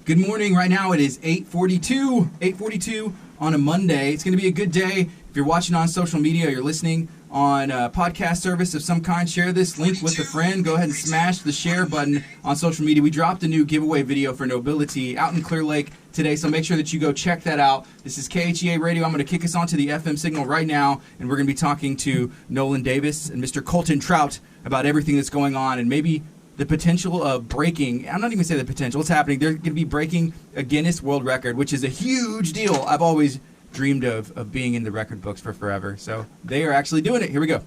Good morning. Right now it is 8:42 on a Monday. It's going to be a good day. If you're watching on social media or you're listening on a podcast service of some kind, share this link with a friend. Go ahead and smash the share button on social media. We dropped a new giveaway video for Nobility out in Clear Lake today, so make sure that you go check that out. This is KHEA Radio. I'm going to kick us onto the FM signal right now, and we're going to be talking to Nolan Davis and Mr. Colton Trout about everything that's going on and maybe the potential of breaking, I'm not even saying the potential, it's happening. They're going to be breaking a Guinness World Record, which is a huge deal. I've always dreamed of being in the record books for forever. So they are actually doing it. Here we go.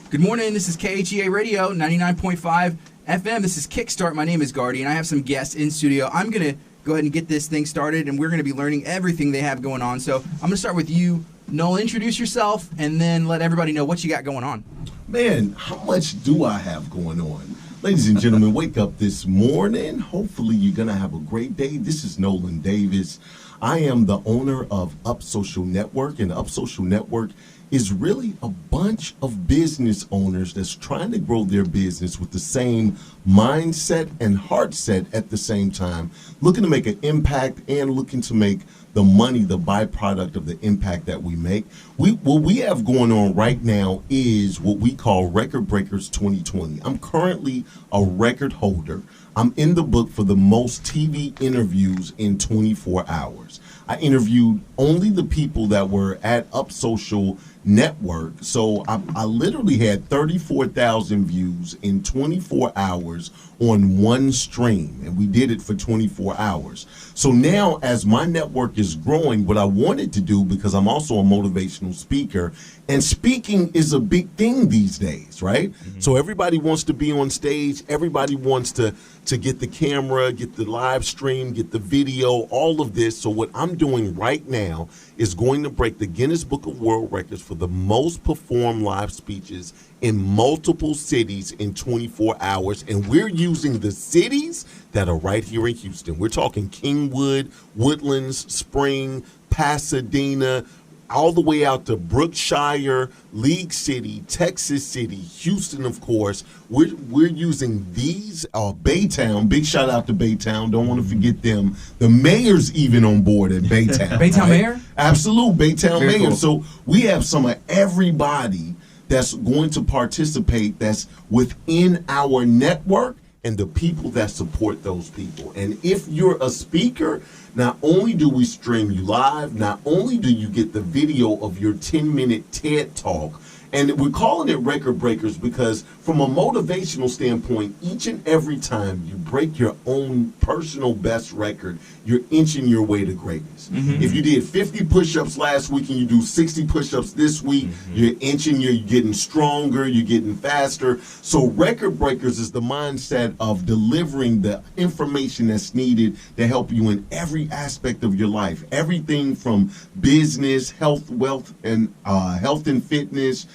Good morning. This is KHEA Radio, 99.5 FM. This is Kickstart. My name is Gardy, and I have some guests in studio. I'm going to go ahead and get this thing started, and we're going to be learning everything they have going on. So I'm going to start with you, Nolan. Introduce yourself, and then let everybody know what you got going on. Man, how much do I have going on? Ladies and gentlemen, wake up this morning. Hopefully you're going to have a great day. This is Nolan Davis. I am the owner of Up Social Network, and Up Social Network is really a bunch of business owners that's trying to grow their business with the same mindset and heart set at the same time, looking to make an impact and looking to make the money the byproduct of the impact that we make. What we have going on right now is what we call Record Breakers 2020. I'm currently a record holder. I'm in the book for the most TV interviews in 24 hours. I interviewed only the people that were at Up Social Network. So I literally had 34,000 views in 24 hours on one stream, and we did it for 24 hours. So now as my network is growing, what I wanted to do, because I'm also a motivational speaker, and speaking is a big thing these days, right? Mm-hmm. So everybody wants to be on stage. Everybody wants to get the camera, get the live stream, get the video, all of this. So what I'm doing right now is going to break the Guinness Book of World Records for the most performed live speeches in multiple cities in 24 hours. And we're using the cities that are right here in Houston. We're talking Kingwood, Woodlands, Spring, Pasadena, all the way out to Brookshire, League City, Texas City, Houston, of course. We're using these, Baytown. Big shout out to Baytown. Don't want to forget them. The mayor's even on board at Baytown. Baytown right? Mayor? Absolute Baytown Very Mayor. Cool. So we have some of everybody that's going to participate that's within our network and the people that support those people. And if you're a speaker, not only do we stream you live, not only do you get the video of your 10-minute TED Talk, and we're calling it Record Breakers because from a motivational standpoint, each and every time you break your own personal best record, you're inching your way to greatness. Mm-hmm. If you did 50 push-ups last week and you do 60 push-ups this week, you're inching, you're getting stronger, you're getting faster. So Record Breakers is the mindset of delivering the information that's needed to help you in every aspect of your life. Everything from business, health, wealth, and health and fitness,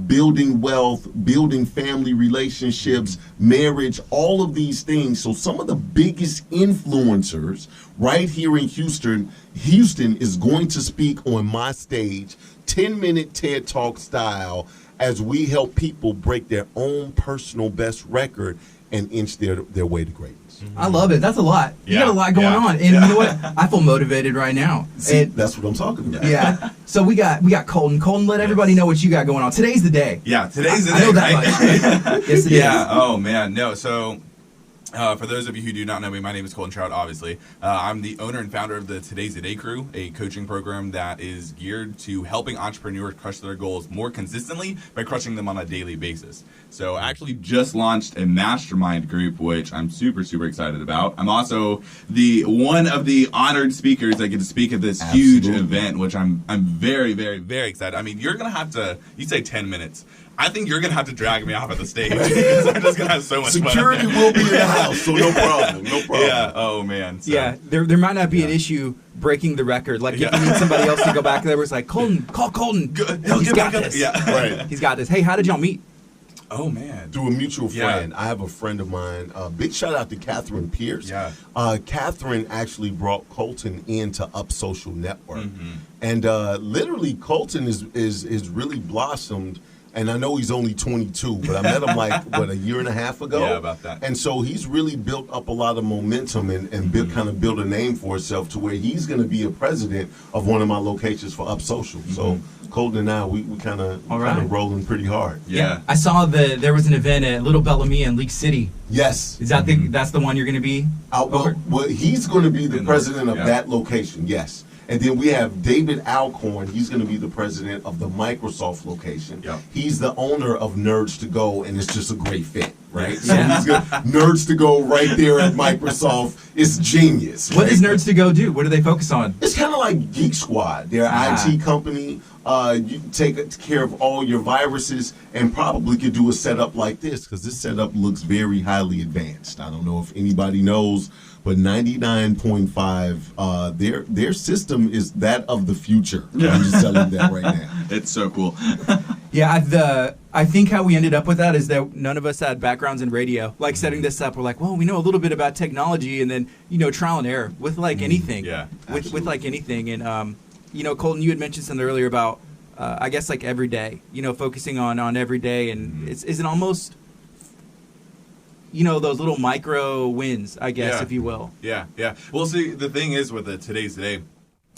building wealth, building family relationships, marriage, all of these things. So some of the biggest influencers right here in Houston is going to speak on my stage, 10-minute TED Talk style, as we help people break their own personal best record and inch their way to greatness. I love it. That's a lot. You got a lot going on. And you know what? I feel motivated right now. See, that's what I'm talking about. Yeah. So we got Colton. Colton, let everybody know what you got going on. Today's the day. Yeah, today's the day. I know that much. Yes, it is. Oh, man. No, so for those of you who do not know me, my name is Colton Trout, obviously. I'm the owner and founder of the Today's the Day Crew, a coaching program that is geared to helping entrepreneurs crush their goals more consistently by crushing them on a daily basis. So I actually just launched a mastermind group, which I'm super, super excited about. I'm also one of the honored speakers that get to speak at this huge event, which I'm very, very, very excited. I mean, you're going to have to, you say 10 minutes. I think you're going to have to drag me off at the stage because I'm just going to have so much fun. Security will be in the house, so no problem. No problem. Yeah. Oh, man. So. Yeah. There might not be an issue breaking the record. Like, if you need somebody else to go back there, it's like, Colton, call Colton. He's got this. Yeah. Right. He's got this. Hey, how did y'all meet? Oh, man. Through a mutual friend. I have a friend of mine. Big shout out to Catherine Pierce. Yeah. Catherine actually brought Colton into Up Social Network. Mm-hmm. And literally, Colton is really blossomed and I know he's only 22, but I met him a year and a half ago. Yeah, about that. And so he's really built up a lot of momentum and kind of built a name for himself to where he's going to be a president of one of my locations for Up Social. So Colton and I, we kind of rolling pretty hard. Yeah. I saw there was an event at Little Bellamy in League City. Yes. Is that that's the one you're going to be? Well, he's going to be the president of that location, yes. And then we have David Alcorn. He's going to be the president of the Microsoft location. Yep. He's the owner of Nerds to Go, and it's just a great fit, right? So he's got Nerds to Go right there at Microsoft. It's genius. What does Nerds to Go do? What do they focus on? It's kind of like Geek Squad. They're an IT company. You take care of all your viruses and probably could do a setup like this because this setup looks very highly advanced. I don't know if anybody knows, but 99.5, their system is that of the future. Yeah. I'm just telling you that right now. It's so cool. Yeah, I think how we ended up with that is that none of us had backgrounds in radio. Like setting this up, we're like, well, we know a little bit about technology, and then trial and error with like anything. Yeah, with like anything, and Colton, you had mentioned something earlier about I guess like every day. Focusing on every day, and is it almost those little micro wins, I guess, if you will. Yeah. Well, see, the thing is with the Today's Today,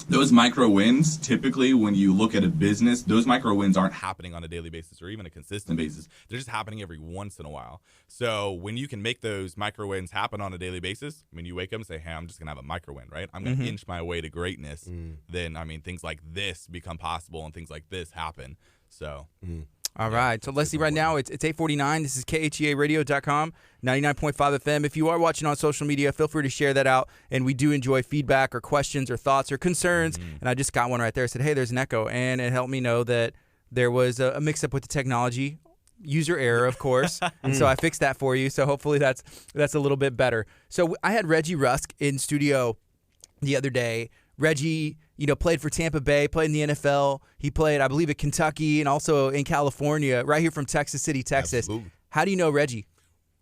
those micro wins, typically when you look at a business, those micro wins aren't happening on a daily basis or even a consistent basis. They're just happening every once in a while. So when you can make those micro wins happen on a daily basis, when you wake up and say, hey, I'm just going to have a micro win, right? I'm going to inch my way to greatness. Then, things like this become possible and things like this happen. So... All right. So, Leslie, right now it's 8:49. This is KHEARadio.com, 99.5 FM. If you are watching on social media, feel free to share that out. And we do enjoy feedback or questions or thoughts or concerns. And I just got one right there. It said, hey, there's an echo. And it helped me know that there was a mix-up with the technology. User error, of course. And so I fixed that for you. So hopefully that's a little bit better. So I had Reggie Rusk in studio the other day. Reggie, played for Tampa Bay, played in the NFL. He played, I believe, at Kentucky and also in California, right here from Texas City, Texas. Absolutely. How do you know Reggie?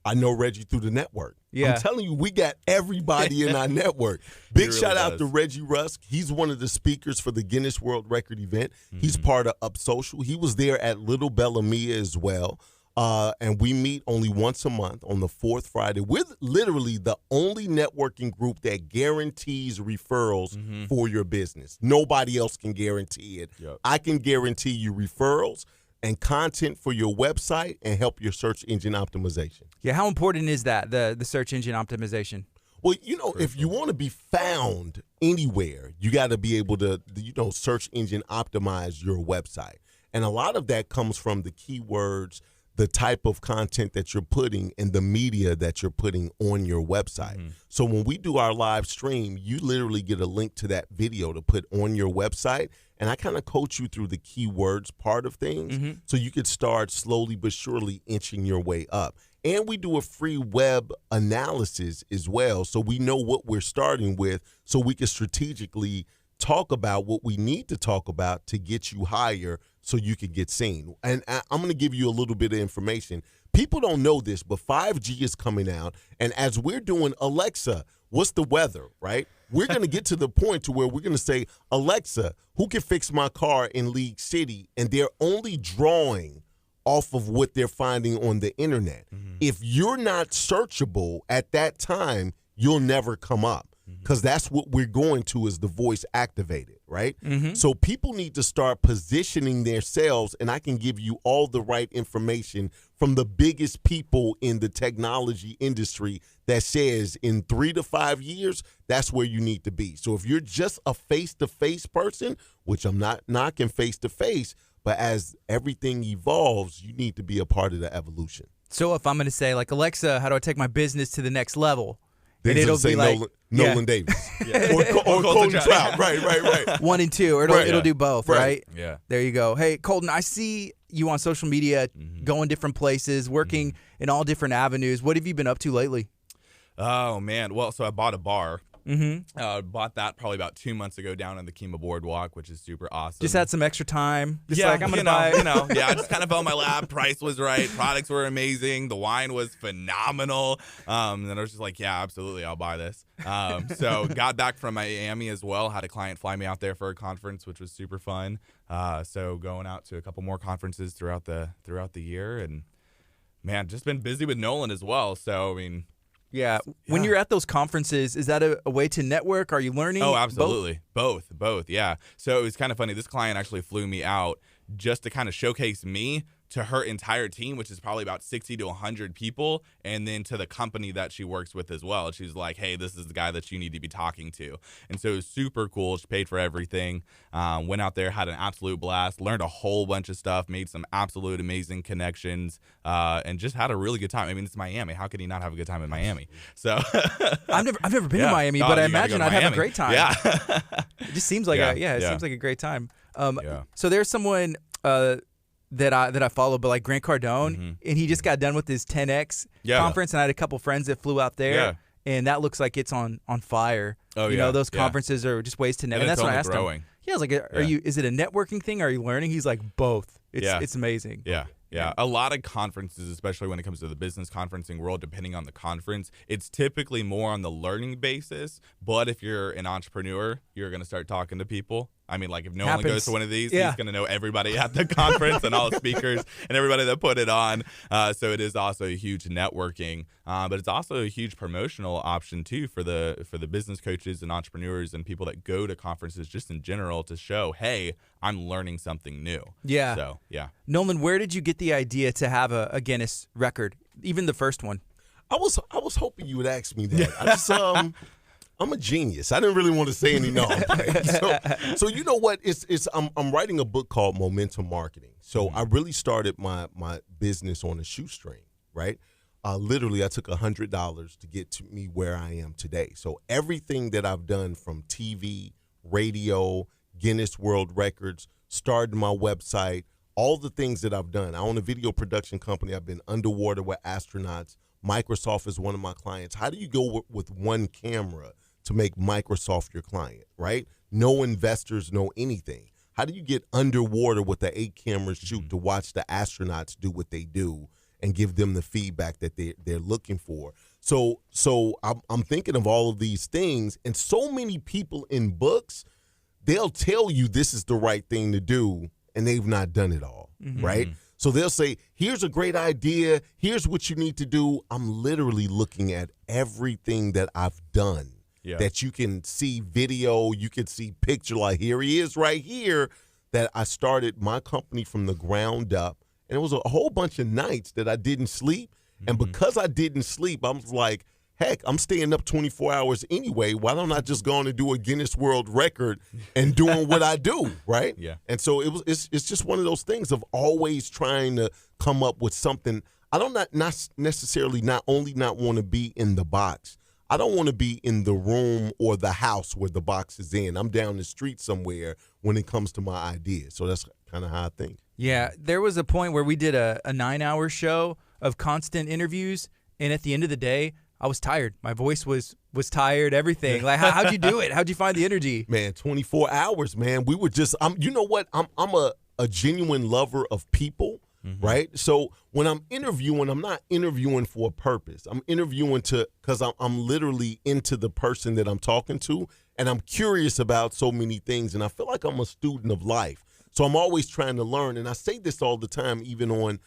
I know Reggie through the network. Yeah. I'm telling you, we got everybody in our network. Big shout out to Reggie Rusk. He's one of the speakers for the Guinness World Record event. He's part of Up Social. He was there at Little Bellamy as well. And we meet only once a month on the fourth Friday. We're literally the only networking group that guarantees referrals for your business. Nobody else can guarantee it. Yep. I can guarantee you referrals and content for your website and help your search engine optimization. Yeah, how important is that, the search engine optimization? Well, if you want to be found anywhere, you got to be able to, search engine optimize your website. And a lot of that comes from the keywords, the type of content that you're putting and the media that you're putting on your website. So when we do our live stream, you literally get a link to that video to put on your website. And I kind of coach you through the keywords part of things so you could start slowly but surely inching your way up. And we do a free web analysis as well, so we know what we're starting with so we can strategically talk about what we need to talk about to get you higher so you can get seen. And I'm going to give you a little bit of information. People don't know this, but 5G is coming out. And as we're doing, Alexa, what's the weather, right? We're going to get to the point to where we're going to say, Alexa, who can fix my car in League City? And they're only drawing off of what they're finding on the internet. If you're not searchable at that time, you'll never come up. Because that's what we're going to is the voice activated, right? So people need to start positioning themselves, and I can give you all the right information from the biggest people in the technology industry that says in 3 to 5 years, that's where you need to be. So if you're just a face-to-face person, which I'm not knocking face-to-face, but as everything evolves, you need to be a part of the evolution. So if I'm going to say, like, Alexa, how do I take my business to the next level? And it'll say be like Nolan Davis. Or Colton Trout. Right. 1 and 2. Or it'll do both, right? Yeah. There you go. Hey, Colton, I see you on social media going different places, working in all different avenues. What have you been up to lately? Oh, man. Well, so I bought a bar. Bought that probably about 2 months ago down on the KHEA Boardwalk, which is super awesome. Just had some extra time. Just yeah, like, I'm going to buy. Yeah, I just kind of fell in my lap. Price was right. Products were amazing. The wine was phenomenal. And I was just like, yeah, absolutely, I'll buy this. So got back from Miami as well. Had a client fly me out there for a conference, which was super fun. So going out to a couple more conferences throughout the year, and man, just been busy with Nolan as well. So I mean. Yeah. When you're at those conferences, is that a way to network? Are you learning? Oh, absolutely. Both. Yeah. So it was kind of funny. This client actually flew me out just to kind of showcase me to her entire team, which is probably about 60 to 100 people, and then to the company that she works with as well. She's like, hey, this is the guy that you need to be talking to. And so it was super cool. She paid for everything. Went out there, had an absolute blast, learned a whole bunch of stuff, made some absolute amazing connections, and just had a really good time. I mean, it's Miami. How could he not have a good time in Miami? So I've never been to Miami, but I imagine I'd have a great time. Yeah. It just seems like seems like a great time. So there's someone that I follow, but like Grant Cardone, and he just got done with his 10X conference, and I had a couple friends that flew out there, and that looks like it's on fire. Oh, you know, those conferences are just ways to network. And that's what I asked him. Yeah, I was like, is it a networking thing? Or are you learning? He's like, both. It's amazing. Yeah, a lot of conferences, especially when it comes to the business conferencing world, depending on the conference, it's typically more on the learning basis. But if you're an entrepreneur, you're going to start talking to people. I mean, like if Nolan goes to one of these, he's going to know everybody at the conference and all the speakers and everybody that put it on. So it is also a huge networking, but it's also a huge promotional option too for the business coaches and entrepreneurs and people that go to conferences just in general to show, hey, I'm learning something new. Yeah. So yeah. Nolan, where did you get the idea to have a Guinness record, even the first one? I was hoping you would ask me that. I'm a genius. I didn't really want to say any no. So you know what? I'm writing a book called Momentum Marketing. So I really started my business on a shoestring, right? Literally, I took $100 to get to me where I am today. So everything that I've done from TV, radio, Guinness World Records, starting my website, all the things that I've done. I own a video production company. I've been underwater with astronauts. Microsoft is one of my clients. How do you go with one camera to make Microsoft your client, right? No investors know anything. How do you get underwater with the 8-camera shoot to watch the astronauts do what they do and give them the feedback that they're looking for? So I'm thinking of all of these things, and so many people in books, they'll tell you this is the right thing to do, and they've not done it all, right? So they'll say, here's a great idea. Here's what you need to do. I'm literally looking at everything that I've done. Yeah. That you can see video, you can see picture, like here he is right here, that I started my company from the ground up. And it was a whole bunch of nights that I didn't sleep. And because I didn't sleep, I was like, heck, I'm staying up 24 hours anyway. Why don't I just go on and do a Guinness World Record and doing what I do, right? Yeah. And so it's just one of those things of always trying to come up with something. I don't not necessarily not want to be in the box. I don't want to be in the room or the house where the box is in. I'm down the street somewhere when it comes to my ideas. So that's kind of how I think. Yeah, there was a point where we did a 9-hour show of constant interviews, and at the end of the day, I was tired. My voice was tired, everything. Like, how'd you do it? How'd you find the energy? Man, 24 hours, man. We were just, you know what? I'm a genuine lover of people. Right? So when I'm interviewing, I'm not interviewing for a purpose. I'm interviewing because I'm literally into the person that I'm talking to, and I'm curious about so many things, and I feel like I'm a student of life. So I'm always trying to learn, and I say this all the time, even on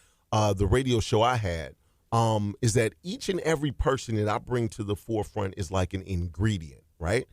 the radio show I had, is that each and every person that I bring to the forefront is like an ingredient, right?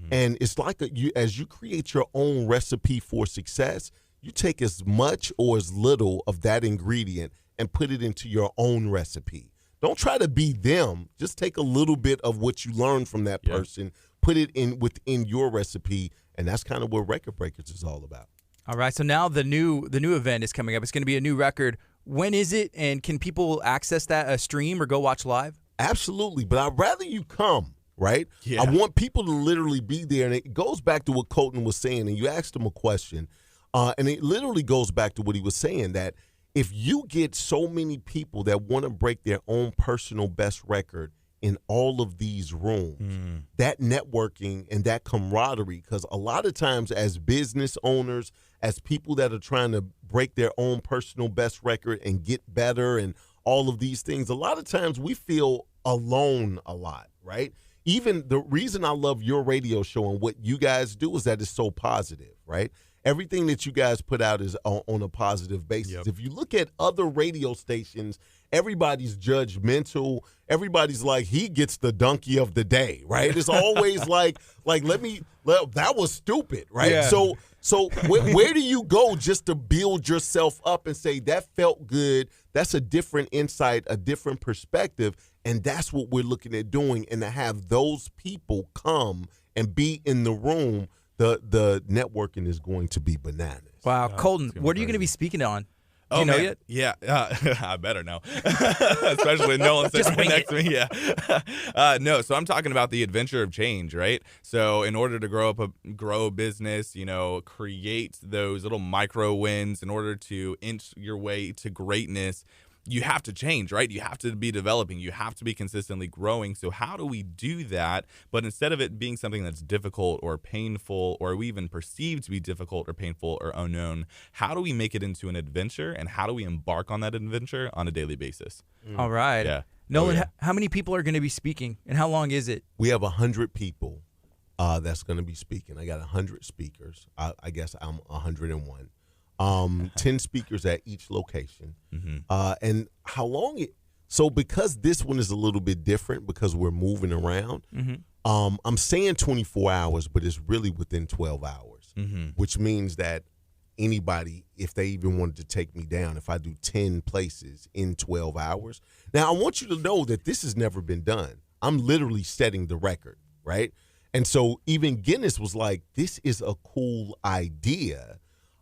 And it's like as you create your own recipe for success, you take as much or as little of that ingredient and put it into your own recipe. Don't try to be them. Just take a little bit of what you learned from that person, put it within your recipe, and that's kind of what Record Breakers is all about. All right, so now the new event is coming up. It's going to be a new record. When is it, and can people access that stream or go watch live? Absolutely, but I'd rather you come, right? Yeah. I want people to literally be there, and it goes back to what Colton was saying, and you asked him a question. And it literally goes back to what he was saying, that if you get so many people that want to break their own personal best record in all of these rooms. That networking and that camaraderie, because a lot of times as business owners, as people that are trying to break their own personal best record and get better and all of these things, a lot of times we feel alone a lot, right? Even the reason I love your radio show and what you guys do is that it's so positive, right? Everything that you guys put out is on a positive basis. Yep. If you look at other radio stations, everybody's judgmental. Everybody's like, he gets the donkey of the day, right? It's always like that was stupid, right? Yeah. So where do you go just to build yourself up and say, that felt good, that's a different insight, a different perspective, and that's what we're looking at doing, and to have those people come and be in the room, the networking is going to be bananas. Wow, Colton, it's gonna be what are you going to crazy. be speaking on? Do Oh, you know man. yet? Yeah, I better know, especially when Nolan sits right next to me. Yeah, no. So I'm talking about the adventure of change, right? So in order to grow a business, create those little micro wins, in order to inch your way to greatness, you have to change, right? You have to be developing. You have to be consistently growing. So how do we do that? But instead of it being something that's difficult or painful, or we even perceive to be difficult or painful or unknown, how do we make it into an adventure? And how do we embark on that adventure on a daily basis? All right. Yeah. Nolan, Oh, yeah. how many people are going to be speaking, and how long is it? We have 100 people that's going to be speaking. I got 100 speakers. I guess I'm 101. 10 speakers at each location. And how long it – so because this one is a little bit different because we're moving around, I'm saying 24 hours, but it's really within 12 hours, which means that anybody, if they even wanted to take me down, if I do 10 places in 12 hours. Now, I want you to know that this has never been done. I'm literally setting the record, right? And so even Guinness was like, this is a cool idea.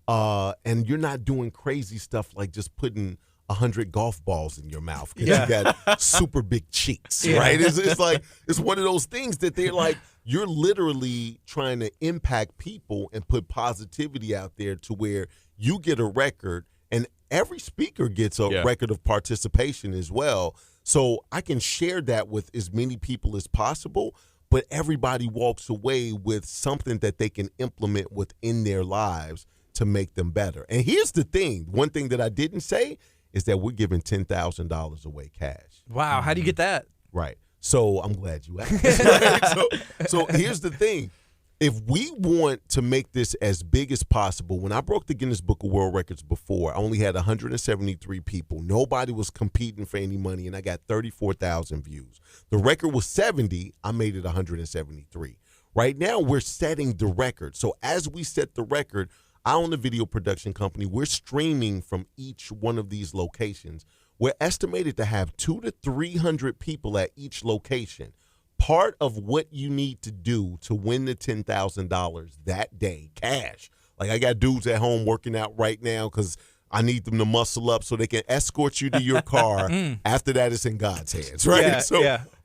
And you're not doing crazy stuff like just putting 100 golf balls in your mouth because you got super big cheeks, right? It's like, it's one of those things that they're like, you're literally trying to impact people and put positivity out there to where you get a record and every speaker gets a record of participation as well. So I can share that with as many people as possible, but everybody walks away with something that they can implement within their lives to make them better. And here's the thing. One thing that I didn't say is that we're giving $10,000 away cash. Wow, how do you get that? Right. So I'm glad you asked. Right? So here's the thing. If we want to make this as big as possible, when I broke the Guinness Book of World Records before, I only had 173 people. Nobody was competing for any money, and I got 34,000 views. The record was 70. I made it 173. Right now, we're setting the record. So as we set the record, I own a video production company. We're streaming from each one of these locations. We're estimated to have 200 to 300 people at each location. Part of what you need to do to win the $10,000 that day, cash. Like I got dudes at home working out right now because I need them to muscle up so they can escort you to your car. After that, it's in God's hands, right?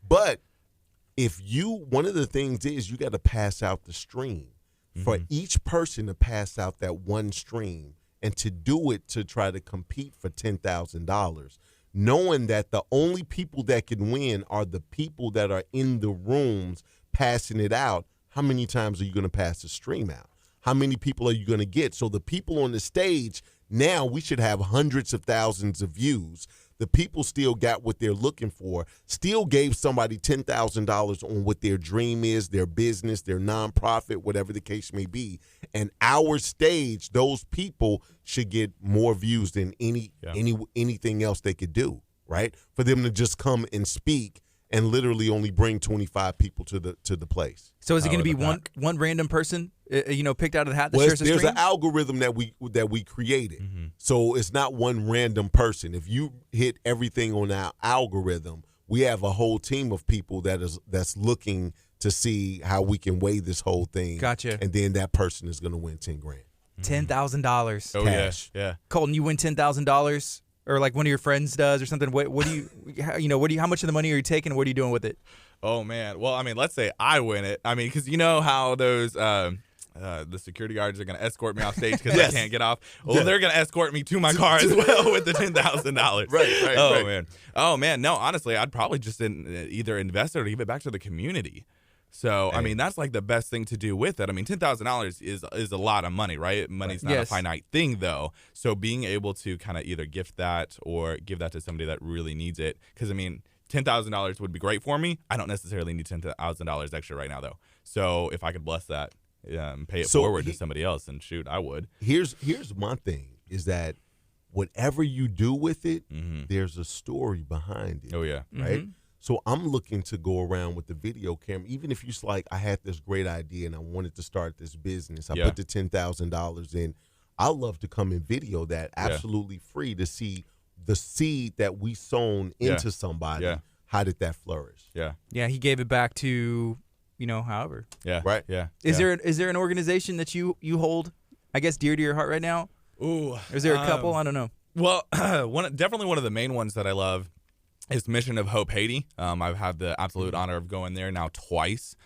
But one of the things is you got to pass out the stream. For each person to pass out that one stream and to do it to try to compete for $10,000, knowing that the only people that can win are the people that are in the rooms passing it out, how many times are you going to pass the stream out? How many people are you going to get? So the people on the stage, now we should have hundreds of thousands of views. The people still got what they're looking for, still gave somebody $10,000 on what their dream is, their business, their nonprofit, whatever the case may be. And our stage, those people should get more views than anything else they could do, right? For them to just come and speak and literally only bring 25 people to the place. So is it going to be one random person, picked out of the hat that Well, shares a there's stream? an algorithm that we created, so it's not one random person. If you hit everything on our algorithm, we have a whole team of people that's looking to see how we can weigh this whole thing. Gotcha. And then that person is going to win $10,000. $10,000. Oh, Cash. yeah. Colton, you win $10,000, or like one of your friends does, or something. What do you? How much of the money are you taking? And what are you doing with it? Oh man. Well, I mean, let's say I win it. I mean, because you know how those the security guards are going to escort me off stage because I can't get off. Well, they're going to escort me to my car as well with the $10,000. Right. Oh man. No, honestly, I'd probably just either invest it or give it back to the community. So, I mean, that's like the best thing to do with it. I mean, $10,000 is a lot of money, right? Money's not a finite thing, though. So being able to kind of either gift that or give that to somebody that really needs it. Because, I mean, $10,000 would be great for me. I don't necessarily need $10,000 extra right now, though. So if I could bless that, pay it forward to somebody else, and shoot, I would. Here's my thing, is that whatever you do with it, there's a story behind it. Oh, yeah. Right? So I'm looking to go around with the video camera, even if you like, I had this great idea and I wanted to start this business. I put the $10,000 in. I love to come and video that absolutely free to see the seed that we sown into somebody. How did that flourish? Yeah, he gave it back to, however. Right. Is there an organization that you hold, I guess, dear to your heart right now? Ooh. Or is there a couple? I don't know. Well, definitely one of the main ones that I love is Mission of Hope Haiti. I've had the absolute honor of going there now twice,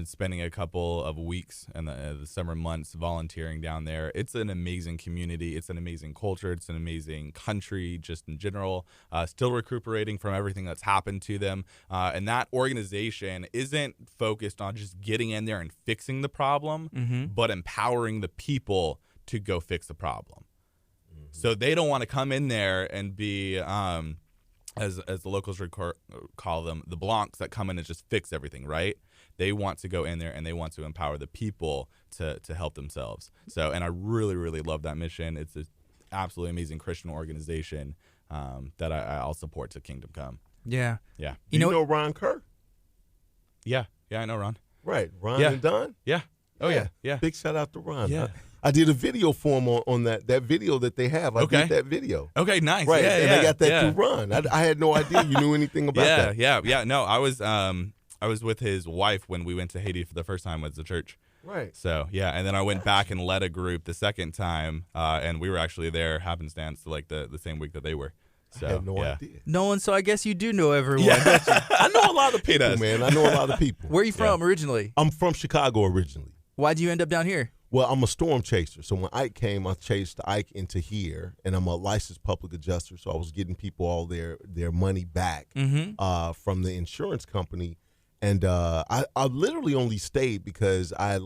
spending a couple of weeks in the summer months volunteering down there. It's an amazing community. It's an amazing culture. It's an amazing country just in general. Still recuperating from everything that's happened to them. And that organization isn't focused on just getting in there and fixing the problem, but empowering the people to go fix the problem. So they don't want to come in there and be as the locals call them, the Blancs that come in and just fix everything, right? They want to go in there and they want to empower the people to help themselves. So, and I really, really love that mission. It's an absolutely amazing Christian organization that I'll support to Kingdom Come. Yeah. Yeah. You know Ron Kerr? Yeah, I know Ron. Right. Ron and Don? Yeah. Oh, yeah. Big shout out to Ron. Yeah. I did a video for him on that video that they have. I did that video. Okay, nice. Right, and I got that through through Ron. I had no idea you knew anything about that. Yeah. No, I was with his wife when we went to Haiti for the first time as a church. Right. So, yeah, and then I went back and led a group the second time, and we were actually there happenstance like the same week that they were. So, I had no idea. Nolan, so I guess you do know everyone. Yeah. I know a lot of people, man. I know a lot of people. Where are you from originally? I'm from Chicago originally. Why'd you end up down here? Well, I'm a storm chaser. So when Ike came, I chased Ike into here, and I'm a licensed public adjuster. So I was getting people all their money back from the insurance company. And I literally only stayed because I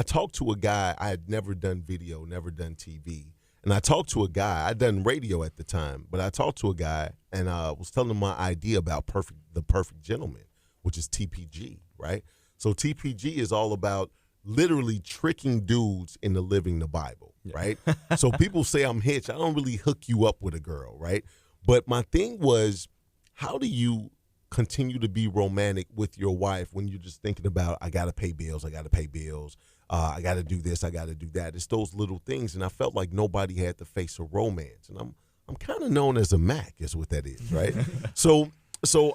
talked to a guy. I had never done video, never done TV. And I talked to a guy. I'd done radio at the time, but I talked to a guy and was telling him my idea about the perfect gentleman, which is TPG, right? So TPG is all about literally tricking dudes into living the Bible, right? So people say I'm hitched. I don't really hook you up with a girl, right? But my thing was, how do you continue to be romantic with your wife when you're just thinking about, I got to pay bills, I got to do this, I got to do that. It's those little things, and I felt like nobody had the face of romance, and I'm kind of known as a Mac, is what that is, right? So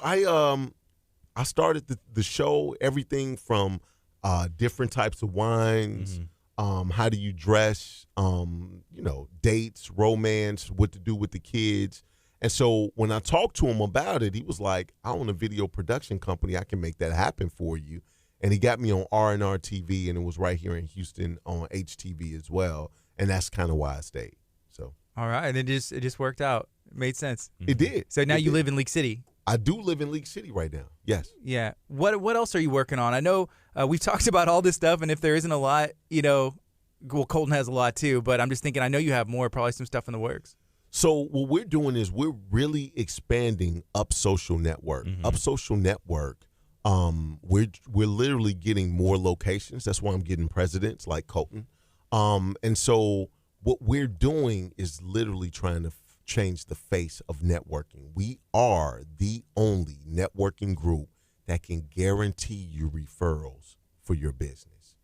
I started the show, everything from different types of wines, how do you dress, dates, romance, what to do with the kids. And so when I talked to him about it, he was like, I own a video production company. I can make that happen for you. And he got me on R&R TV, and it was right here in Houston on HTV as well. And that's kind of why I stayed. So. All right. And it just worked out. It made sense. It did. So now you live in League City. I do live in League City right now. Yes. Yeah. What else are you working on? I know we've talked about all this stuff, and if there isn't a lot, well, Colton has a lot too, but I'm just thinking, I know you have more, probably some stuff in the works. So what we're doing is we're really expanding Up Social Network. Up Social Network, we're literally getting more locations. That's why I'm getting presidents like Colton. And so what we're doing is literally trying to change the face of networking. We are the only networking group that can guarantee you referrals for your business.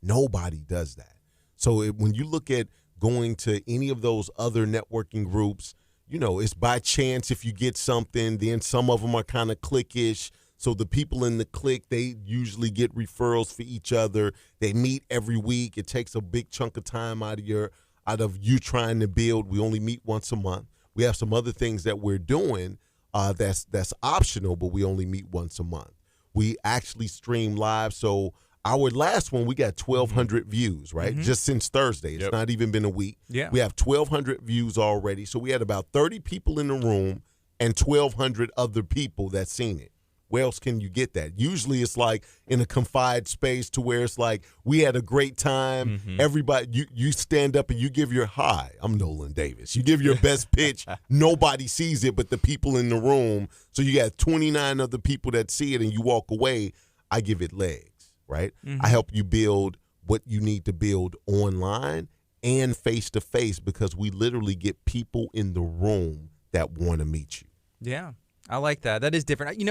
Nobody does that. So when you look at going to any of those other networking groups, it's by chance if you get something. Then some of them are kind of cliquish. So the people in the clique, they usually get referrals for each other. They meet every week. It takes a big chunk of time out of you trying to build. We only meet once a month. We have some other things that we're doing that's optional, but we only meet once a month. We actually stream live. So Our last one, we got 1,200 views, right? Just since Thursday. It's not even been a week. Yeah. We have 1,200 views already. So we had about 30 people in the room and 1,200 other people that seen it. Where else can you get that? Usually it's like in a confined space to where it's like, we had a great time. Everybody, you stand up and you give your, hi, I'm Nolan Davis. You give your best pitch. Nobody sees it but the people in the room. So you got 29 other people that see it and you walk away. I give it legs, right? I help you build what you need to build online and face-to-face because we literally get people in the room that want to meet you. Yeah, I like that. That is different.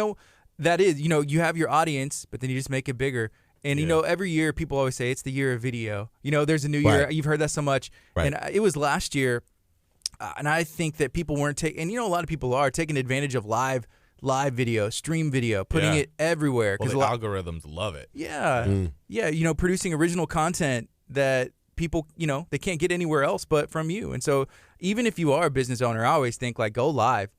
That is, you have your audience, but then you just make it bigger. And, every year people always say it's the year of video. There's a new year. You've heard that so much. Right. And it was last year, and I think that people weren't taking, and a lot of people are taking advantage of live video, stream video, putting it everywhere. Well, the algorithms love it. Yeah. Yeah, producing original content that people, they can't get anywhere else but from you. And so even if you are a business owner, I always think go live,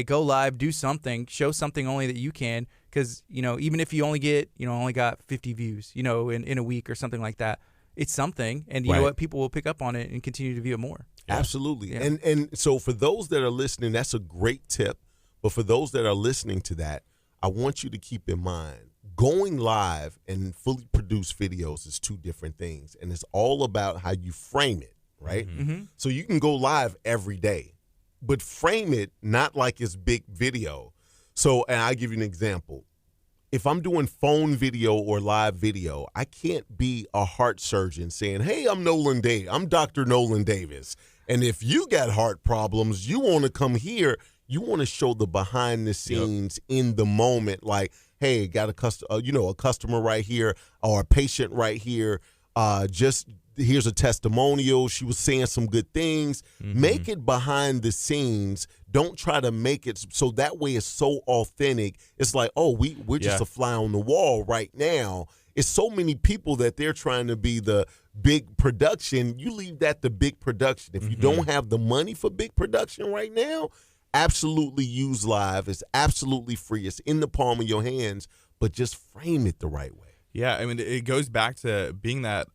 go live, do something, show something only that you can. Because, even if you only get, only got 50 views, in a week or something like that, it's something. And you know what? People will pick up on it and continue to view it more. Yeah. Absolutely. Yeah. And so for those that are listening, that's a great tip. But for those that are listening to that, I want you to keep in mind, going live and fully produced videos is two different things. And it's all about how you frame it, right? So you can go live every day, but frame it not like it's big video. So, and I'll give you an example. If I'm doing phone video or live video, I can't be a heart surgeon saying, hey, I'm Dr. Nolan Davis. And if you got heart problems, you want to come here, you want to show the behind the scenes in the moment, like, hey, got a customer right here or a patient right here. Just here's a testimonial. She was saying some good things. Make it behind the scenes. Don't try to make it so that way it's so authentic. It's like, oh, we're just a fly on the wall right now. It's so many people that they're trying to be the big production. You leave that to big production. If you don't have the money for big production right now, absolutely use live. It's absolutely free. It's in the palm of your hands, but just frame it the right way. Yeah, I mean, it goes back to being that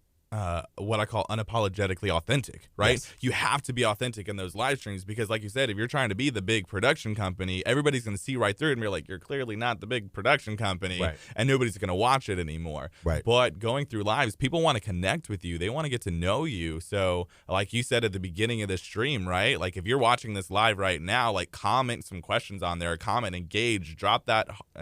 what I call unapologetically authentic, right? Yes. You have to be authentic in those live streams because, like you said, if you're trying to be the big production company, everybody's going to see right through it and be like, you're clearly not the big production company, and nobody's going to watch it anymore. Right. But going through lives, people want to connect with you. They want to get to know you. So, like you said at the beginning of the stream, right? Like, if you're watching this live right now, like, comment some questions on there, comment, engage,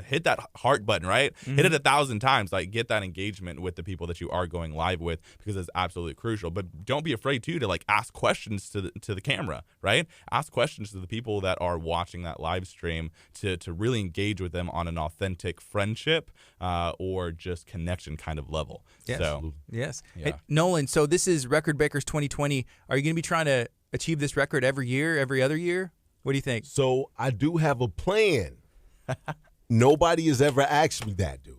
hit that heart button, right? Hit it 1,000 times. Like, get that engagement with the people that you are going live with, because it's absolutely crucial. But don't be afraid too to ask questions to the camera, right? Ask questions to the people that are watching that live stream to really engage with them on an authentic friendship or just connection kind of level. Yes. So, yes. Yeah. Hey, Nolan, so this is Record Breakers 2020. Are you going to be trying to achieve this record every year, every other year? What do you think? So I do have a plan. Nobody has ever asked me that, dude.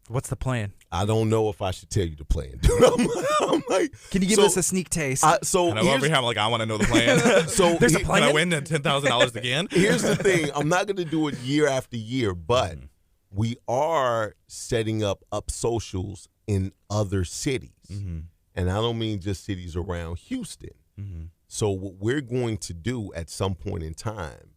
What's the plan? I don't know if I should tell you the plan, dude. I'm like, can you give us a sneak taste? And I'm over here, I'm like, I want to know the plan. So there's a plan. Can I win $10,000 again? Here's the thing. I'm not going to do it year after year, but we are setting up socials in other cities. And I don't mean just cities around Houston. So what we're going to do at some point in time,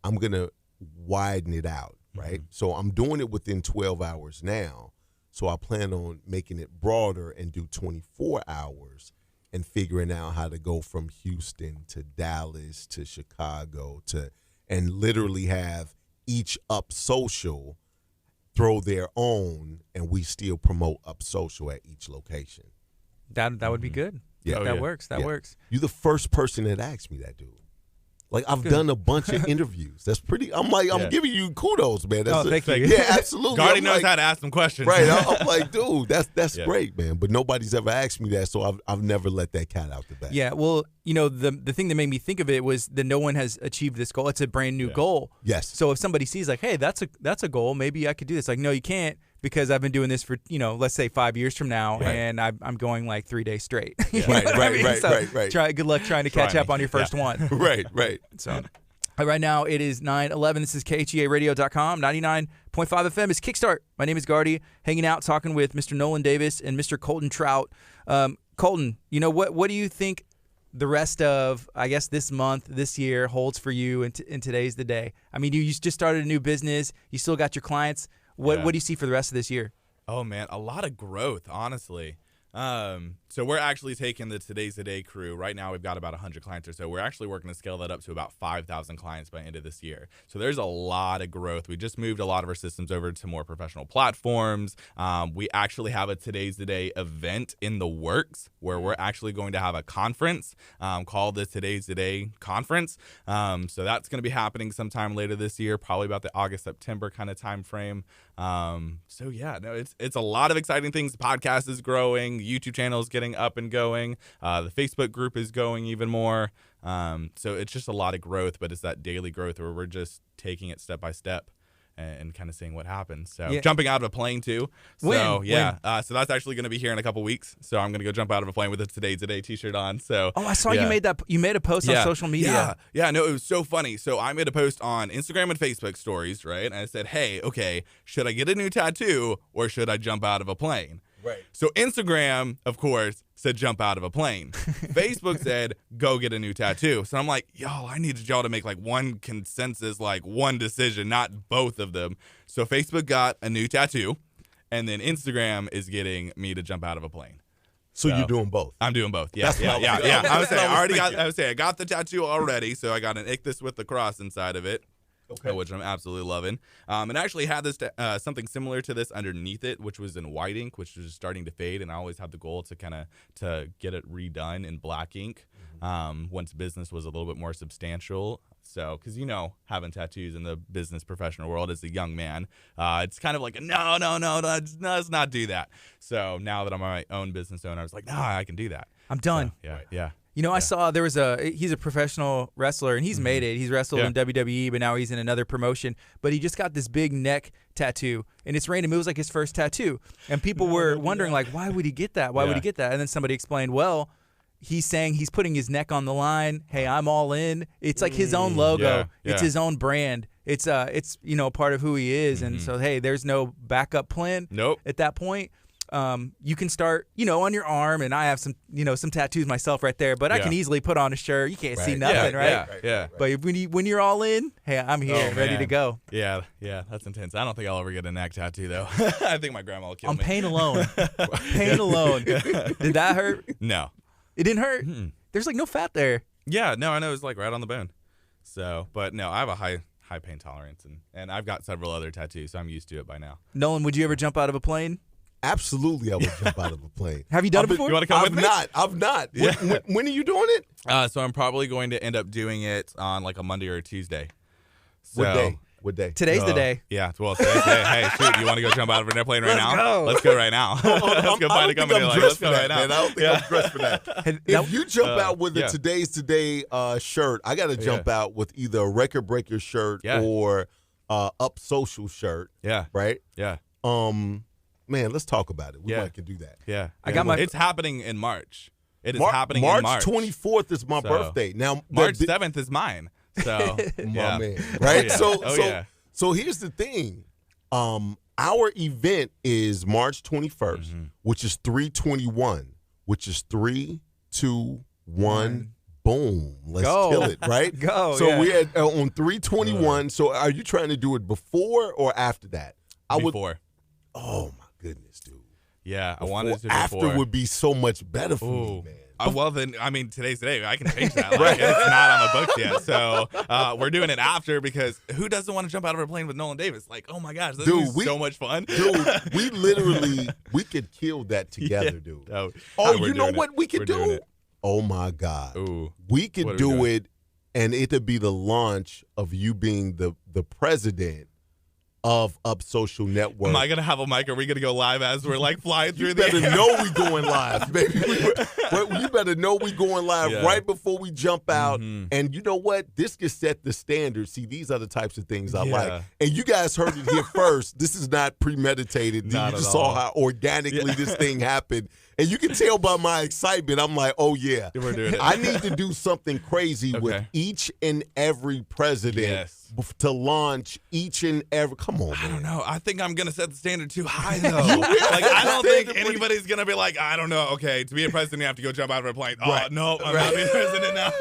I'm going to widen it out, right? So I'm doing it within 12 hours now. So I plan on making it broader and do 24 hours and figuring out how to go from Houston to Dallas to Chicago and literally have each Up Social throw their own, and we still promote Up Social at each location. That would be good. Yeah. That works. That works. You're the first person that asked me that, dude. Like, I've done a bunch of interviews. That's pretty. I'm giving you kudos, man. Thank you. Yeah, absolutely. Gardy knows how to ask them questions. Right. I'm like, dude, that's great, man. But nobody's ever asked me that, so I've never let that cat out the bag. Yeah. Well, the thing that made me think of it was that no one has achieved this goal. It's a brand new goal. Yes. So if somebody sees like, hey, that's a goal, maybe I could do this. Like, no, you can't, because I've been doing this for, let's say 5 years from now, and I'm going like 3 days straight. Right. Good luck trying to catch up on your first one. Right. So, Right now, it is 9:11. This is KHEARadio.com, 99.5 FM. It's Kickstart. My name is Gardy, hanging out, talking with Mr. Nolan Davis and Mr. Colton Trout. Colton, what do you think the rest of, I guess, this month, this year holds for you in today's the day? I mean, you just started a new business. You still got your clients. What do you see for the rest of this year? Oh, man, a lot of growth, honestly. So we're actually taking the Today's the Day crew. Right now we've got about 100 clients or so. We're actually working to scale that up to about 5,000 clients by the end of this year. So there's a lot of growth. We just moved a lot of our systems over to more professional platforms. We actually have a Today's the Day event in the works where we're actually going to have a conference called the Today's the Day Conference. So that's going to be happening sometime later this year, probably about the August, September kind of time frame. It's a lot of exciting things. The podcast is growing. The YouTube channel is getting up and going. The Facebook group is going even more. So it's just a lot of growth, but it's that daily growth where we're just taking it step by step and kind of seeing what happens. So jumping out of a plane too. So when? So that's actually going to be here in a couple weeks. So I'm going to go jump out of a plane with a Today's the Day t-shirt on. So I saw you made that. You made a post on social media. No, it was so funny. So I made a post on Instagram and Facebook stories, right? And I said, hey, okay, should I get a new tattoo or should I jump out of a plane? Right. So Instagram, of course, said jump out of a plane. Facebook said go get a new tattoo. So I'm like, y'all, I needed y'all to make like one consensus, like one decision, not both of them. So Facebook got a new tattoo, and then Instagram is getting me to jump out of a plane. So you're doing both? I'm doing both. Yeah. I got the tattoo already, so I got an Ichthus with the cross inside of it. Okay. Which I'm absolutely loving. And I actually had this something similar to this underneath it, which was in white ink, which was starting to fade. And I always had the goal to to get it redone in black ink once business was a little bit more substantial. So, because having tattoos in the business professional world as a young man, it's kind of like no, let's not do that. So now that I'm my own business owner, I was like, I can do that. I'm done. So, yeah. I saw he's a professional wrestler, and he's made it. He's wrestled in WWE, but now he's in another promotion. But he just got this big neck tattoo, and it's random. It was like his first tattoo. And people were wondering, like, why would he get that? Why would he get that? And then somebody explained, well, he's saying he's putting his neck on the line. Hey, I'm all in. It's like his own logo. Yeah. It's his own brand. It's part of who he is. And so, hey, there's no backup plan at that point. You can start, on your arm, and I have some tattoos myself right there, but I can easily put on a shirt. You can't see nothing, right? Yeah. But when you're all in, hey, I'm here, ready to go. Yeah, that's intense. I don't think I'll ever get a neck tattoo, though. I think my grandma will kill me. On pain alone. Pain alone. Did that hurt? No. It didn't hurt? Mm-mm. There's like no fat there. Yeah, no, I know. It's like right on the bone. So, but no, I have a high pain tolerance, and I've got several other tattoos, so I'm used to it by now. Nolan, would you ever jump out of a plane? Absolutely, I would jump out of a plane. Have you done it before? You want to come with me? I've not. Yeah. When are you doing it? So I'm probably going to end up doing it on like a Monday or a Tuesday. So, What day? Today's the day. Yeah, well, today's the day. Hey, shoot, you want to go jump out of an airplane right now? Go. Let's go right now. Let's go find a company. Let's go right now. Man, I don't think I'm dressed for that. If you jump out with a Today's Today shirt, I got to jump out with either a Record Breaker shirt or Up Social shirt. Yeah. Right? Yeah. Man, let's talk about it. We might can do that. Yeah. It's happening in March. It is happening in March. March 24th is my birthday. Now March 7th is mine. So my man. Right? So here's the thing. Our event is March 21st, which is 3/21, which is 3, 2, 1. Boom. Let's kill it, right? Go. So we're on 3/21. So are you trying to do it before or after that? Before. Oh my goodness, dude. Yeah, I wanted to do after would be so much better for me, man. Well, then, I mean, today's the day. I can change that. Like, it's not on the books yet. So we're doing it after because who doesn't want to jump out of a plane with Nolan Davis? Like, oh, my gosh, this is so much fun. Dude, we could kill that together, dude. You know what we could do? Oh, my God. Ooh. We could do it, and it'd be the launch of you being the president of Up Social Network. Am I going to have a mic? Are we going to go live as we're like flying through the air? You better know we going live, baby. You better know we going live right before we jump out. And you know what? This can set the standard. See, these are the types of things I like. And you guys heard it here first. This is not premeditated. You just saw how organically this thing happened. And you can tell by my excitement, I'm like, oh, yeah. We're doing it. I need to do something crazy with each and every president to launch each and every. Come on, man. I don't know. I think I'm going to set the standard too high, though. Like, I don't think anybody's going to be like, I don't know. Okay, to be a president, you have to go jump out of a plane. Oh, no, I'm not being president now.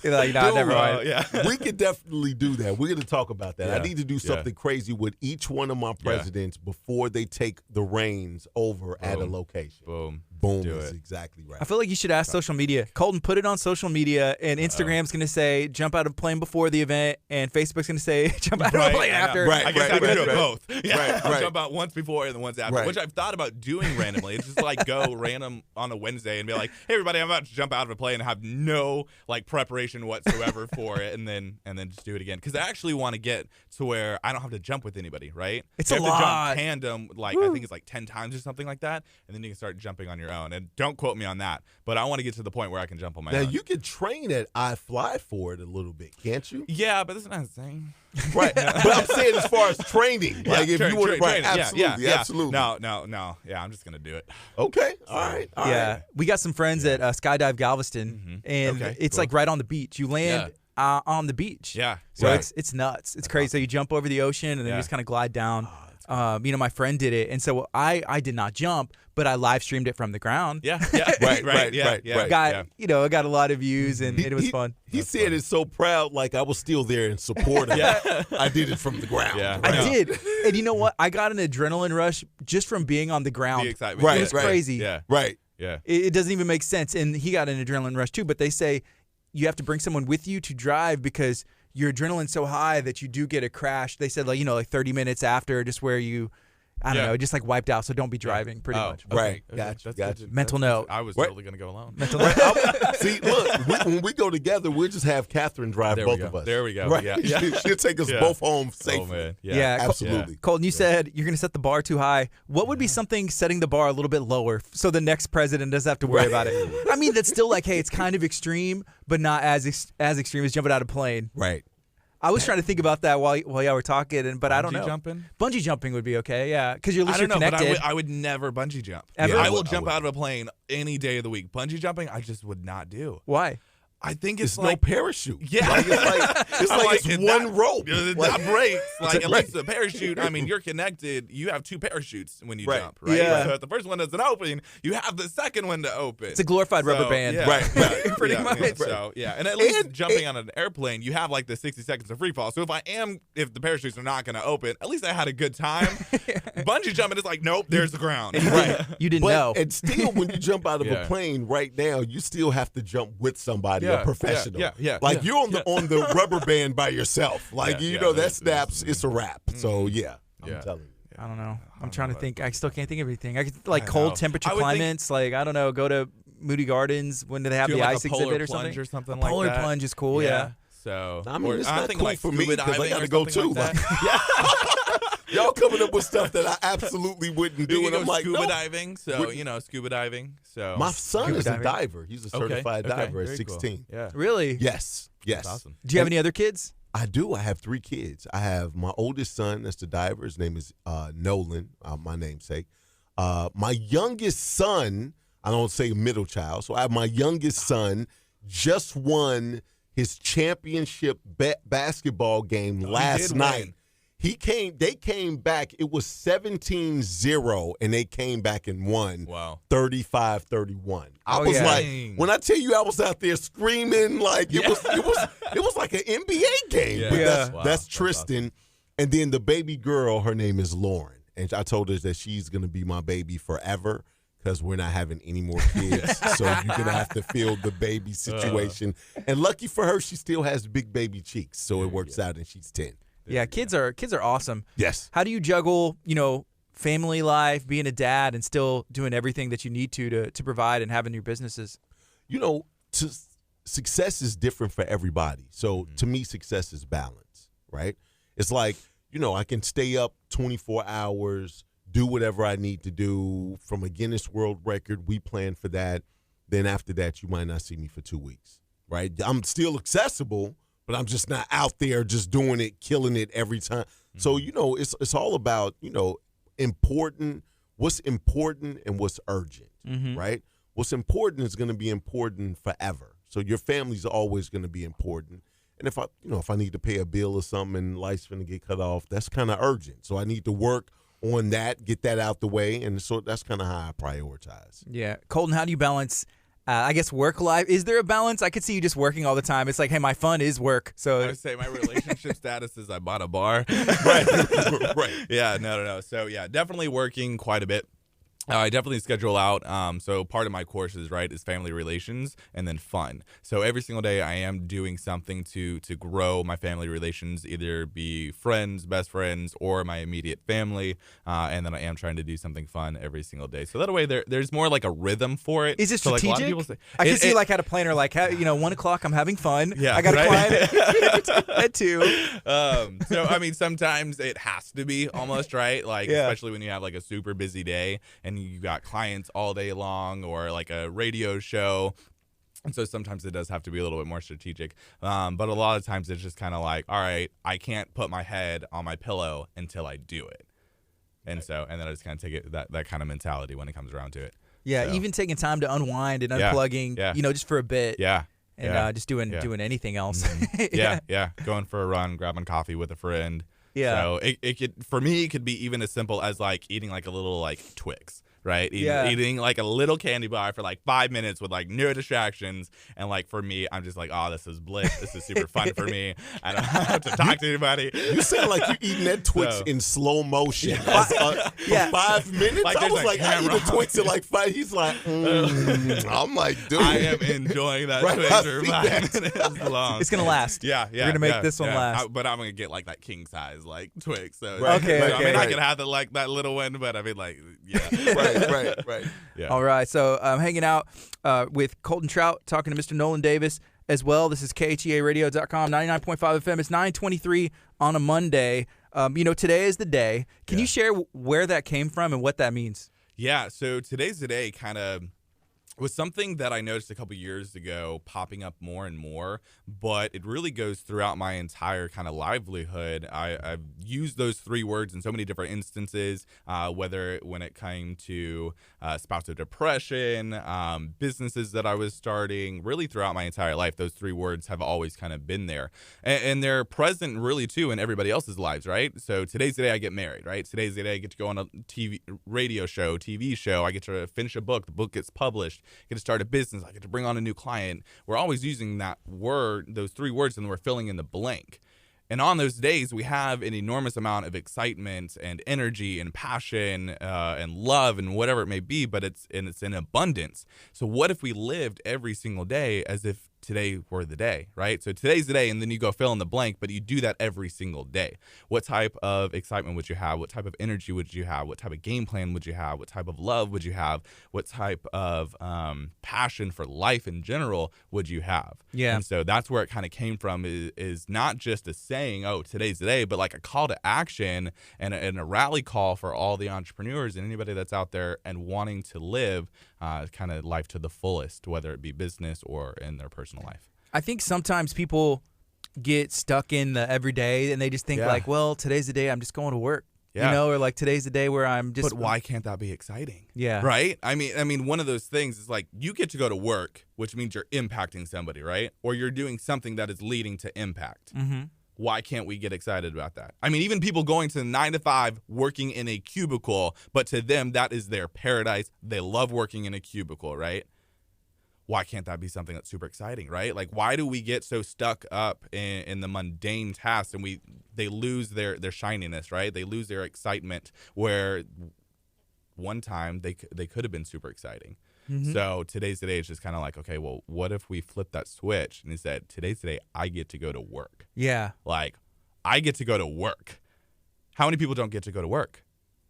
You're like, nah, never mind. We could definitely do that. We're going to talk about that. I need to do something crazy with each one of my presidents before they take the reins over at a location. Boom is exactly right. I feel like you should ask social media. Colton, put it on social media, and Instagram's going to say jump out of a plane before the event, and Facebook's going to say jump out of a plane after. I guess I'm going to do it both. I'll jump out once before and then once after, which I've thought about doing randomly. It's just like go random on a Wednesday and be like, hey, everybody, I'm about to jump out of a plane and have no like preparation whatsoever for it, and then just do it again. Because I actually want to get to where I don't have to jump with anybody, right? It's you a have lot. to jump tandem, like I think it's like 10 times or something like that, and then you can start jumping on your own. And don't quote me on that, but I want to get to the point where I can jump on my own. Now, you can train at iFly for it a little bit, can't you? Yeah, but that's not the same. Right. But I'm saying as far as training, like if you want to, right, absolutely, absolutely. No. Yeah, I'm just going to do it. Okay. All right. We got some friends at Skydive Galveston, and it's like right on the beach. You land on the beach. Yeah. So it's nuts. It's crazy. So you jump over the ocean, and then you just kind of glide down. My friend did it, and so I did not jump, but I live streamed it from the ground. Yeah. Right. I got a lot of you and it was fun. He said it so proud, like I was still there in support of it. I did it from the ground. Yeah, I did, and you know what? I got an adrenaline rush just from being on the ground. The excitement. It was crazy. Yeah. Right. Yeah. It doesn't even make sense, and he got an adrenaline rush too. But they say you have to bring someone with you to drive because your adrenaline's so high that you do get a crash. They said like 30 minutes after, just where you. I don't know, just like wiped out, so don't be driving, pretty much. Right. Gotcha. Mental note. I was totally going to go alone. Mental note. See, look, when we go together, we'll just have Catherine drive both of us. There we go. Right. Yeah. She'll take us both home safely. Oh, man. Yeah, absolutely. Colton, you said you're going to set the bar too high. What would be something setting the bar a little bit lower so the next president doesn't have to worry about it? I mean, that's still like, hey, it's kind of extreme, but not as extreme as jumping out of a plane. Right. I was trying to think about that while y'all were talking, but I don't know. Bungee jumping would be okay, yeah, because you're connected. But I would never bungee jump. Ever? I will jump out of a plane any day of the week. Bungee jumping, I just would not do. Why? I think it's like no parachute. Yeah, it's one rope. That breaks. Like at least a parachute. I mean, you're connected. You have two parachutes when you jump, right? Yeah. So if the first one doesn't open, you have the second one to open. It's a glorified rubber band. Right. Pretty much. So and at least jumping on an airplane, you have like the 60 seconds of free fall. So if the parachutes are not going to open, at least I had a good time. Bungee jumping is like, nope, there's the ground. Right. You didn't know. And still, when you jump out of a plane right now, you still have to jump with somebody, a professional. Yeah. Like you're on the rubber band by yourself. Like that snaps, it's a wrap. So I'm telling you. I don't know. I'm trying to think. I still can't think of anything. I could cold temperature climates. Like I don't know. Go to Moody Gardens when they have the ice exhibit or something. A polar plunge is cool. Yeah. So I mean, it's not cool for me because I gotta go too. Y'all coming up with stuff that I absolutely wouldn't do, and I'm like, scuba diving. So scuba diving. So my son is a diver. He's a certified diver at 16. Cool. Yeah. Really? Yes. That's awesome. Do you have any other kids? I do. I have 3 kids. I have my oldest son. That's the diver. His name is Nolan. My namesake. My youngest son. I don't say middle child. So I have my youngest son. Just won his championship basketball game last night. They came back. It was 17-0, and they came back and won. Wow. 35-31. I was like, when I tell you I was out there screaming, like it was like an NBA game. Yeah. But that's Tristan. Awesome. And then the baby girl, her name is Lauren. And I told her that she's going to be my baby forever because we're not having any more kids. So you're going to have to feel the baby situation. And lucky for her, she still has big baby cheeks. So it works out, and she's 10. Yeah, kids are awesome. Yes. How do you juggle, family life, being a dad, and still doing everything that you need to provide and having your businesses? Success is different for everybody. So to me, success is balance, right? It's like, I can stay up 24 hours, do whatever I need to do. From a Guinness World Record, we plan for that. Then after that, you might not see me for 2 weeks, right? I'm still accessible, but I'm just not out there just doing it, killing it every time. So, it's all about, important what's important and what's urgent, right? What's important is going to be important forever. So your family's always going to be important. And if I need to pay a bill or something and life's going to get cut off, that's kind of urgent. So I need to work on that, get that out the way. And so that's kind of how I prioritize. Yeah. Colton, how do you balance, I guess, work life? Is there a balance? I could see you just working all the time. It's like, hey, my fun is work. So I would say my relationship status is I bought a bar. Right. Yeah, no. So, yeah, definitely working quite a bit. I definitely schedule out. So part of my courses, right, is family relations and then fun. So every single day I am doing something to grow my family relations, either be friends, best friends, or my immediate family. And then I am trying to do something fun every single day. So that way there's more like a rhythm for it. is it So, like, a lot of strategic? people say, I can see like had a planner, like, 1 o'clock I'm having fun. Yeah, I got a right? client at 2. So I mean, sometimes it has to be almost right, like Yeah. especially when you have like a super busy day and you got clients all day long or like a radio show. And so sometimes it does have to be a little bit more strategic. But a lot of times it's just kind of like, all right, I can't put my head on my pillow until I do it. And then I just kind of take it that kind of mentality when it comes around to it. Yeah, So, even taking time to unwind and Yeah, unplugging, yeah. just for a bit. yeah. And yeah, just doing anything else. yeah. Going for a run, grabbing coffee with a friend. Yeah. So it could, for me, it could be even as simple as like eating like a little like Twix, right? Eating like a little candy bar for like 5 minutes with like no distractions. And like for me, I'm just like, oh, this is bliss. This is super fun for me. I don't have to talk to anybody. You sound like you're eating that Twix So- in slow motion. Yeah. For 5 minutes? Like, I there's was like, I eat camera a Twix in like 5. He's like, I'm like, dude. I am enjoying that Right, Twix I for see 5 that. minutes long. It's going to last. Yeah. We're going to make this one last. But I'm gonna get like that king size like Twix. So Right. Okay, so, I mean, I right. could have like that little one, but I mean, like, yeah, right. yeah. All right, so I'm hanging out with Colton Trout, talking to Mr. Nolan Davis as well. This is KHEARadio.com, 99.5 FM. It's 9:23 on a Monday. Today is the day. Can you share where that came from and what that means? Yeah, so today's the day kind of was something that I noticed a couple years ago popping up more and more, but it really goes throughout my entire kind of livelihood. I've used those 3 words in so many different instances, whether when it came to spouts of depression, businesses that I was starting, really throughout my entire life, those 3 words have always kind of been there. And they're present really too in everybody else's lives, right? So today's the day I get married, right? Today's the day I get to go on a radio show, TV show. I get to finish a book. The book gets published. I get to start a business. I get to bring on a new client. We're always using that word, those 3 words, and we're filling in the blank. And on those days, we have an enormous amount of excitement and energy and passion and love and whatever it may be, but it's in abundance. So what if we lived every single day as if today were the day, right? So today's the day, and then you go fill in the blank, but you do that every single day. What type of excitement would you have? What type of energy would you have? What type of game plan would you have? What type of love would you have? What type of passion for life in general would you have? Yeah. And so that's where it kind of came from, is not just a saying, oh, today's the day, but like a call to action and a rally call for all the entrepreneurs and anybody that's out there and wanting to live kind of life to the fullest, whether it be business or in their personal life. I think sometimes people get stuck in the everyday and they just think like, well, today's the day I'm just going to work. Yeah. Or like today's the day where I'm just. But why can't that be exciting? Yeah. Right? I mean, one of those things is like you get to go to work, which means you're impacting somebody, right? Or you're doing something that is leading to impact. Mm-hmm. Why can't we get excited about that? I mean, even people going to 9 to 5 working in a cubicle, but to them, that is their paradise. They love working in a cubicle, right? Why can't that be something that's super exciting, right? Like, why do we get so stuck up in the mundane tasks and they lose their shininess, right? They lose their excitement where one time they could have been super exciting. Mm-hmm. So today's the day is just kind of like, okay, well, what if we flip that switch and said, today's the day I get to go to work. Yeah. Like, I get to go to work. How many people don't get to go to work?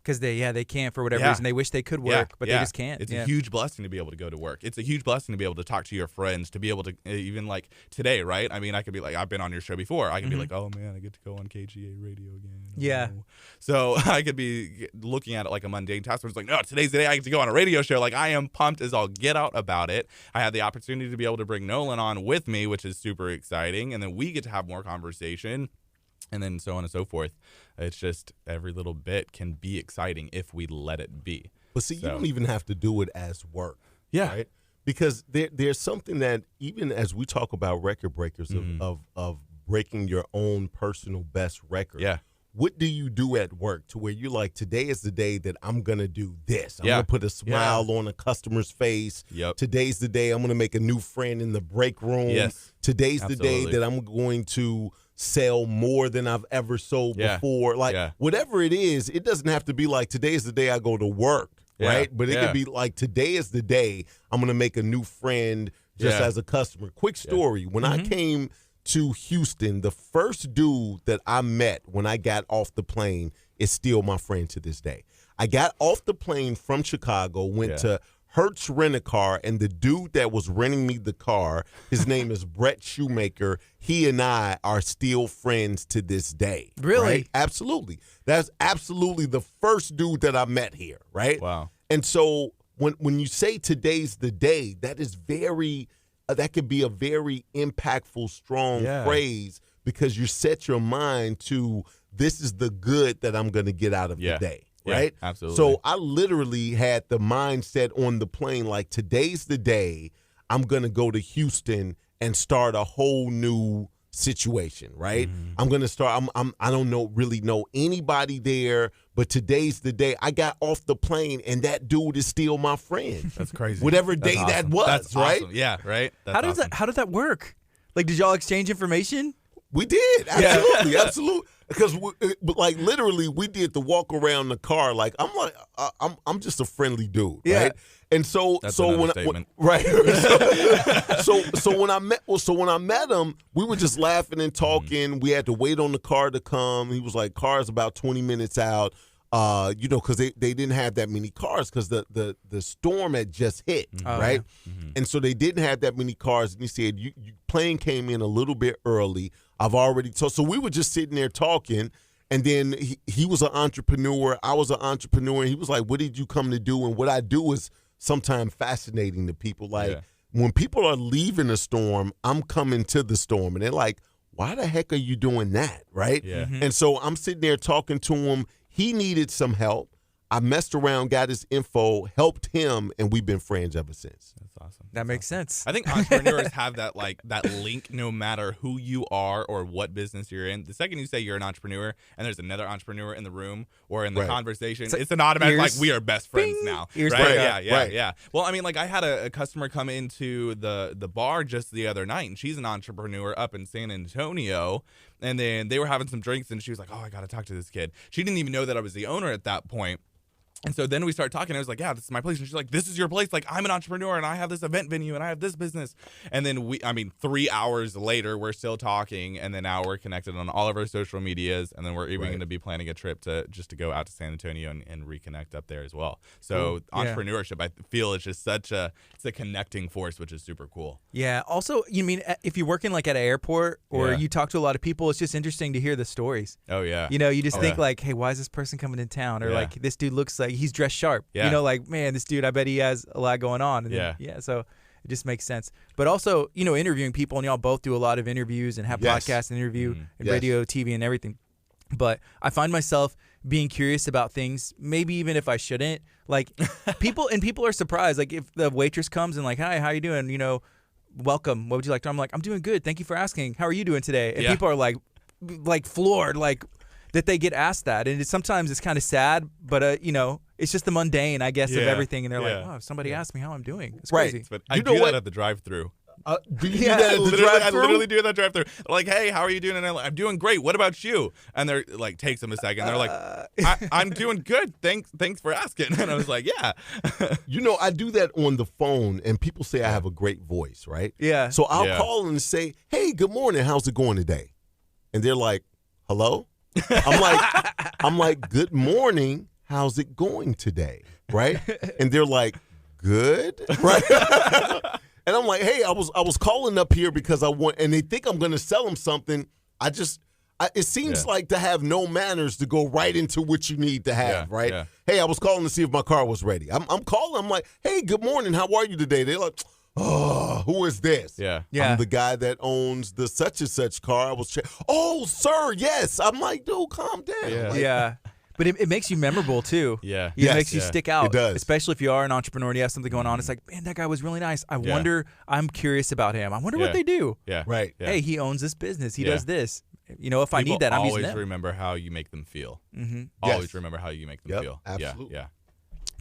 Because they can't for whatever reason. They wish they could work, but they just can't. It's a huge blessing to be able to go to work. It's a huge blessing to be able to talk to your friends, to be able to, even like today, right? I mean, I could be like, I've been on your show before. I can be like, oh man, I get to go on KHEA radio again. Yeah. Oh. So I could be looking at it like a mundane task where it's like, no, today's the day I get to go on a radio show. Like, I am pumped as all get out about it. I had the opportunity to be able to bring Nolan on with me, which is super exciting. And then we get to have more conversation. and then so on and so forth. It's just every little bit can be exciting if we let it be. But see, you don't even have to do it as work. Yeah. Right? Because there's something that even as we talk about record breakers of breaking your own personal best record. Yeah. What do you do at work to where you're like, today is the day that I'm going to do this. I'm going to put a smile on a customer's face. Yep. Today's the day I'm going to make a new friend in the break room. Yes. Today's Absolutely. the day that I'm going to sell more than I've ever sold before. Like whatever it is, it doesn't have to be like today is the day I go to work, right? But it could be like today is the day I'm going to make a new friend just as a customer. Quick story. When I came to Houston, the first dude that I met when I got off the plane is still my friend to this day. I got off the plane from Chicago, went to Hertz Rent-A-Car, and the dude that was renting me the car, his name is Brett Shoemaker. He and I are still friends to this day. Really? Right? Absolutely. That's absolutely the first dude that I met here, right? Wow. And so when you say today's the day, that is very that could be a very impactful, strong phrase because you set your mind to this is the good that I'm going to get out of the day. Right? Absolutely. So I literally had the mindset on the plane like today's the day I'm going to go to Houston and start a whole new situation, right? I'm going to start I don't really know anybody there, but today's the day. I got off the plane and that dude is still my friend. That's crazy. Whatever day that was, That's right? Awesome. Yeah, right? That's How did that work? Like, did y'all exchange information? We did. Absolutely. Absolutely. Because like literally we did the walk around the car like I'm just a friendly dude, right? And so That's so an when understatement. right so when I met him, we were just laughing and talking. We had to wait on the car to come. He was like, car's about 20 minutes out. Because they didn't have that many cars because the storm had just hit, right? And so they didn't have that many cars. And he said, you plane came in a little bit early. I've already told. So we were just sitting there talking. And then he was an entrepreneur. I was an entrepreneur. And he was like, what did you come to do? And what I do is sometimes fascinating to people. Like when people are leaving a storm, I'm coming to the storm. And they're like, why the heck are you doing that, right? Yeah. And so I'm sitting there talking to him. He needed some help. I messed around, got his info, helped him, and we've been friends ever since. That's awesome. That makes sense. I think entrepreneurs have that link no matter who you are or what business you're in. The second you say you're an entrepreneur and there's another entrepreneur in the room or in the conversation, it's an automatic like we are best friends now. Ears Right? back up. Yeah. Well, I mean, like I had a customer come into the bar just the other night and she's an entrepreneur up in San Antonio. And then they were having some drinks and she was like, oh, I got to talk to this kid. She didn't even know that I was the owner at that point. And so then we started talking. I was like, yeah, this is my place. And she's like, this is your place. Like, I'm an entrepreneur and I have this event venue and I have this business. And then 3 hours later, we're still talking. And then now we're connected on all of our social medias. And then we're even going to be planning a trip to go out to San Antonio and reconnect up there as well. So entrepreneurship, I feel it's just it's a connecting force, which is super cool. Yeah. Also, you mean if you're working like at an airport or you talk to a lot of people, it's just interesting to hear the stories. Oh, yeah. You know, you just think like, hey, why is this person coming in town? Or like, this dude looks like he's dressed sharp. You know, like, man, this dude, I bet he has a lot going on. And then, so it just makes sense. But also, you know, interviewing people, and y'all both do a lot of interviews and have podcasts and interview and radio, TV, and everything. But I find myself being curious about things, maybe even if I shouldn't. Like, people are surprised. Like, if the waitress comes and like, hi, how you doing? You know, welcome. What would you like to? I'm like, I'm doing good. Thank you for asking. How are you doing today? And people are like floored, like that they get asked that. And sometimes it's kind of sad, but you know, it's just the mundane, I guess, of everything. And they're like, wow, if somebody asked me how I'm doing. It's crazy. But I do that at the drive-thru. Do you do that at the drive-thru? I literally do that drive-thru. Like, hey, how are you doing? And I'm doing great. What about you? And they're like, takes them a second. They're like, I'm doing good. Thanks for asking. And I was like, yeah. You know, I do that on the phone, and people say I have a great voice, right? Yeah. So I'll call and say, hey, good morning. How's it going today? And they're like, hello? I'm like, good morning. How's it going today? Right? And they're like, good. Right? And I'm like, hey, I was calling up here because I want, and they think I'm going to sell them something. It seems like to have no manners to go right into what you need to have, right? Yeah. Hey, I was calling to see if my car was ready. I'm calling. I'm like, hey, good morning. How are you today? They're like, oh, who is this? Yeah. Yeah. I'm the guy that owns the such and such car. I was oh, sir, yes. I'm like, dude, calm down. Yeah. Like, Yeah. But it makes you memorable, too. Yeah. It Yes. makes you Yeah. stick out. It does. Especially if you are an entrepreneur and you have something going on. It's like, man, that guy was really nice. I'm curious about him. I wonder Yeah. what they do. Yeah. Right. Yeah. Hey, he owns this business. He Yeah. does this. If I People need that, I'm using always them. remember how you make them feel. Mm-hmm. Always Yes. remember how you make them Yep, feel. absolutely. Yeah.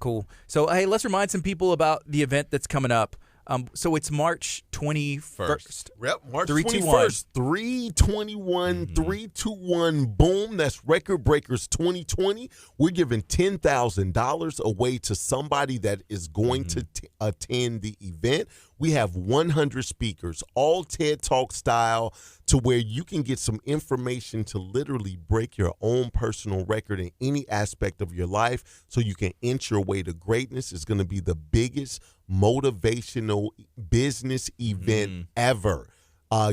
Cool. So, hey, let's remind some people about the event that's coming up. So it's March 21st. Yep, March 321. 21st, 321, 321, boom. That's Record Breakers 2020. We're giving $10,000 away to somebody that is going to attend the event. We have 100 speakers, all TED Talk style, to where you can get some information to literally break your own personal record in any aspect of your life so you can inch your way to greatness. It's going to be the biggest motivational business event ever.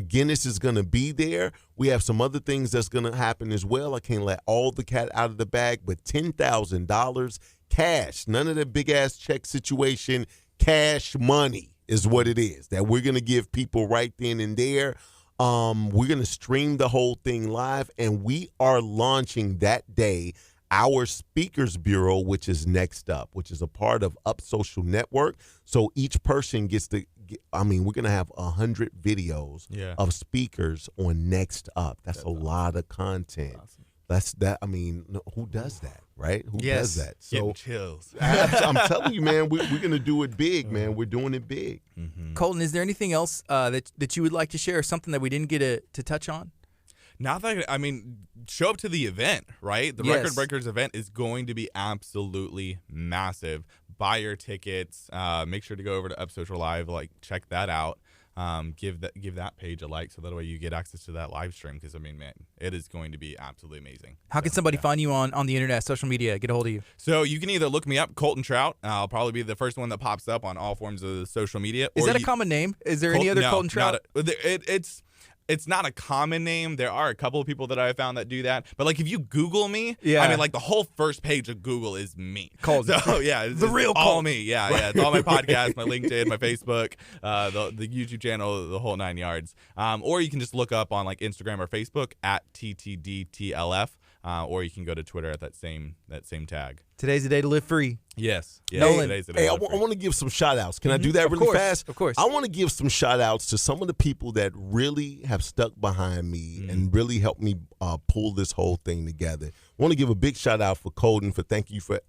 Guinness is going to be there. We have some other things that's going to happen as well. I can't let all the cat out of the bag, but $10,000 cash, none of the big ass check situation, cash money is what it is that we're going to give people right then and there. We're going to stream the whole thing live, and we are launching that day our Speakers Bureau, which is Next Up, which is a part of Up Social Network. So each person gets to, we're going to have 100 videos of speakers on Next Up. That's a lot of content. Awesome. Who does that, right? Who Yes. does that? Getting So chills. I'm telling you, man, we're going to do it big, man. We're doing it big. Colton, is there anything else that you would like to share, something that we didn't get to touch on? Not that show up to the event, right? The Yes. Record Breakers event is going to be absolutely massive. Buy your tickets. Make sure to go over to Up Social Live, check that out. Give that page a like so that way you get access to that live stream because man, it is going to be absolutely amazing. How can somebody find you on the internet, social media, get a hold of you? So you can either look me up, Colton Trout. I'll probably be the first one that pops up on all forms of social media. Is that a common name? Is there any other Colton Trout? It's not a common name. There are a couple of people that I have found that do that. But if you Google me, Yeah. the whole first page of Google is me. Colton. So yeah, it's The real all Colton. me. Yeah. It's all my podcasts, my LinkedIn, my Facebook, the YouTube channel, the whole 9 yards. Or you can just look up on Instagram or Facebook at TTDTLF. Or you can go to Twitter at that same tag. Today's the day to live free. Yes. Nolan. Today's the day Hey, to I live free. want to give some shout outs. Can I do that Of really course, fast? of course. I want to give some shout outs to some of the people that really have stuck behind me and really helped me pull this whole thing together. I want to give a big shout out for Colton for thank you for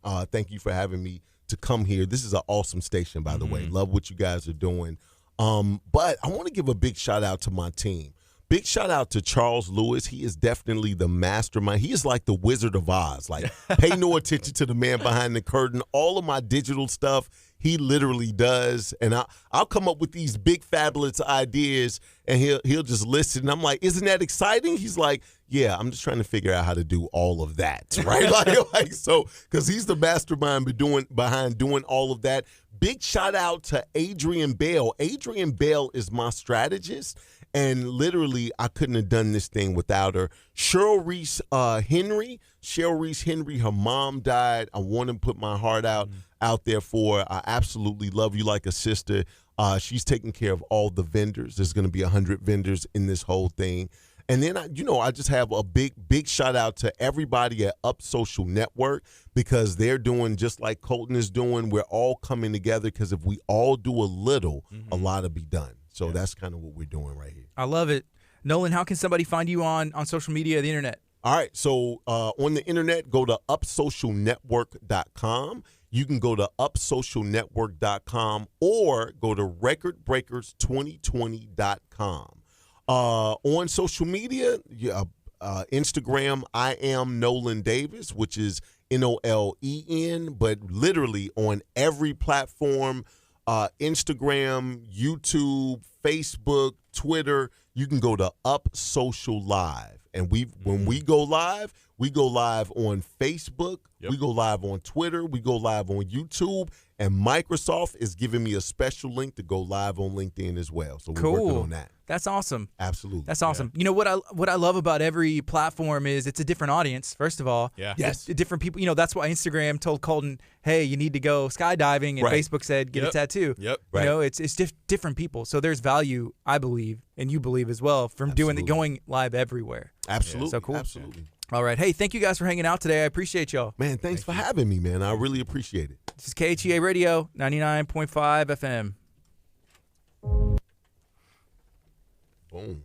having me to come here. This is an awesome station, by the way. Love what you guys are doing. But I want to give a big shout out to my team. Big shout out to Charles Lewis. He is definitely the mastermind. He is like the Wizard of Oz. Pay no attention to the man behind the curtain. All of my digital stuff, he literally does. And I'll come up with these big fabulous ideas, and he'll just listen. And I'm like, isn't that exciting? He's like, yeah, I'm just trying to figure out how to do all of that, right? So because he's the mastermind behind doing all of that. Big shout out to Adrian Bell. Adrian Bell is my strategist. And literally, I couldn't have done this thing without her. Cheryl Reese Henry, her mom died. I want to put my heart out there for her. I absolutely love you like a sister. She's taking care of all the vendors. There's going to be 100 vendors in this whole thing. And then, I just have a big shout out to everybody at Up Social Network because they're doing just like Colton is doing. We're all coming together because if we all do a little, a lot will be done. So that's kind of what we're doing right here. I love it. Nolan, how can somebody find you on social media, the internet? All right. So on the internet, go to upsocialnetwork.com. You can go to upsocialnetwork.com or go to recordbreakers2020.com. On social media, Instagram, I am Nolan Davis, which is Nolen, but literally on every platform, Instagram, YouTube, Facebook, Twitter, you can go to Up Social Live. And when we go live on Facebook, we go live on Twitter, we go live on YouTube, and Microsoft is giving me a special link to go live on LinkedIn as well. So we're working on that. That's awesome. Absolutely. That's awesome. You know what I love about every platform is it's a different audience. First of all, Yes. different people. You know, that's why Instagram told Colton, "Hey, you need to go skydiving," and Right. Facebook said, "Get a tattoo." Yep. You Right. know, it's different people. So there's value, I believe, and you believe as well, from going live everywhere. Absolutely. So cool. Absolutely. All right. Hey, thank you guys for hanging out today. I appreciate y'all. Man, thanks for having me, man. I really appreciate it. This is KHEA Radio, 99.5 FM. Boom.